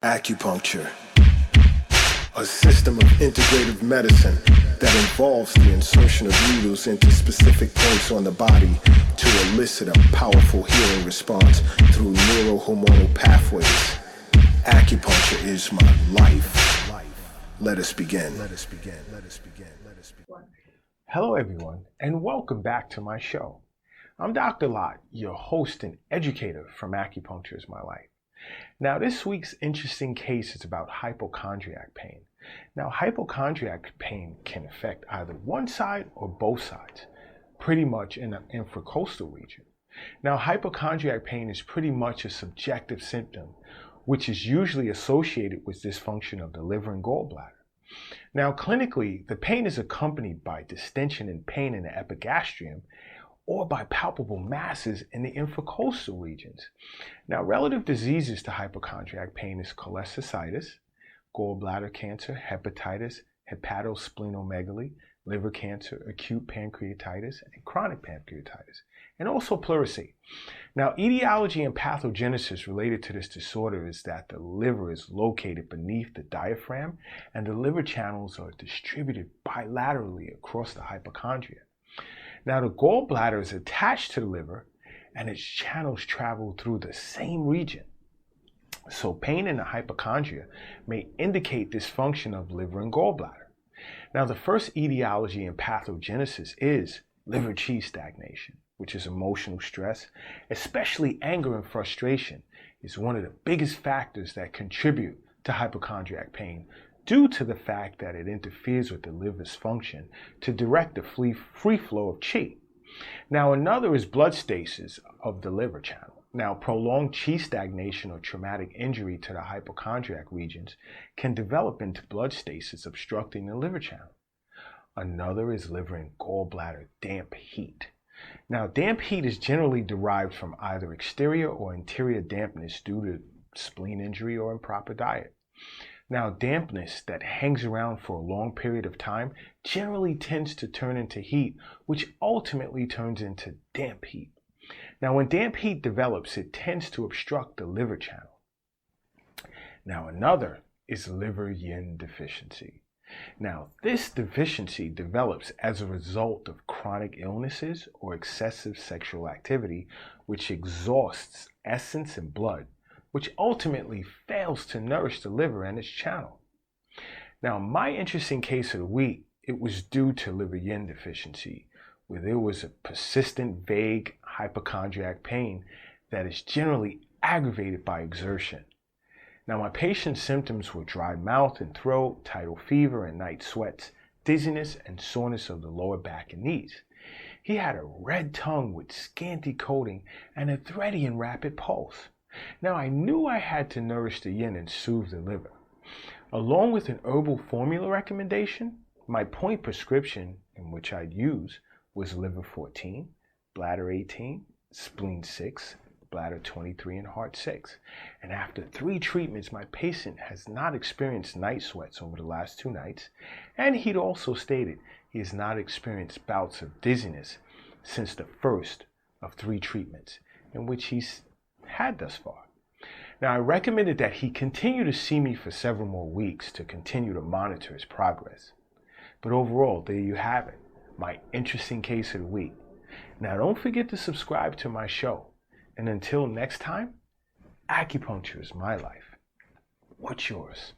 Acupuncture, a system of integrative medicine that involves the insertion of needles into specific points on the body to elicit a powerful healing response through neurohormonal pathways. Acupuncture is my life. Let us begin. Hello everyone, and welcome back to my show. I'm Dr. Lott, your host and educator from Acupuncture is My Life. Now, this week's interesting case is about hypochondriac pain. Now, hypochondriac pain can affect either one side or both sides, pretty much in the infracoastal region. Now, hypochondriac pain is pretty much a subjective symptom, which is usually associated with dysfunction of the liver and gallbladder. Now, clinically, the pain is accompanied by distension and pain in the epigastrium or by palpable masses in the infracoastal regions. Now, relative diseases to hypochondriac pain is cholecystitis, gallbladder cancer, hepatitis, hepatosplenomegaly, liver cancer, acute pancreatitis, and chronic pancreatitis, and also pleurisy. Now, etiology and pathogenesis related to this disorder is that the liver is located beneath the diaphragm and the liver channels are distributed bilaterally across the hypochondria. Now, the gallbladder is attached to the liver and its channels travel through the same region. So pain in the hypochondria may indicate dysfunction of liver and gallbladder. Now, the first etiology and pathogenesis is liver qi stagnation, which is emotional stress, especially anger and frustration, is one of the biggest factors that contribute to hypochondriac pain due to the fact that it interferes with the liver's function to direct the free flow of qi. Now, another is blood stasis of the liver channel. Now, prolonged qi stagnation or traumatic injury to the hypochondriac regions can develop into blood stasis obstructing the liver channel. Another is liver and gallbladder damp heat. Now, damp heat is generally derived from either exterior or interior dampness due to spleen injury or improper diet. Now, dampness that hangs around for a long period of time generally tends to turn into heat, which ultimately turns into damp heat. Now, when damp heat develops, it tends to obstruct the liver channel. Now, another is liver yin deficiency. Now, this deficiency develops as a result of chronic illnesses or excessive sexual activity, which exhausts essence and blood, which ultimately fails to nourish the liver and its channel. Now, my interesting case of the week, it was due to liver yin deficiency, where there was a persistent, vague hypochondriac pain that is generally aggravated by exertion. Now, my patient's symptoms were dry mouth and throat, tidal fever and night sweats, dizziness and soreness of the lower back and knees. He had a red tongue with scanty coating and a thready and rapid pulse. Now, I knew I had to nourish the yin and soothe the liver. Along with an herbal formula recommendation, my point prescription, in which I'd use, was liver 14, bladder 18, spleen 6, bladder 23, and heart 6. And after 3 treatments, my patient has not experienced night sweats over the last 2 nights, and he'd also stated he has not experienced bouts of dizziness since the first of 3 treatments, in which he's had thus far. Now, I recommended that he continue to see me for several more weeks to continue to monitor his progress. But overall, there you have it, my interesting case of the week. Now, don't forget to subscribe to my show. And until next time, acupuncture is my life. What's yours?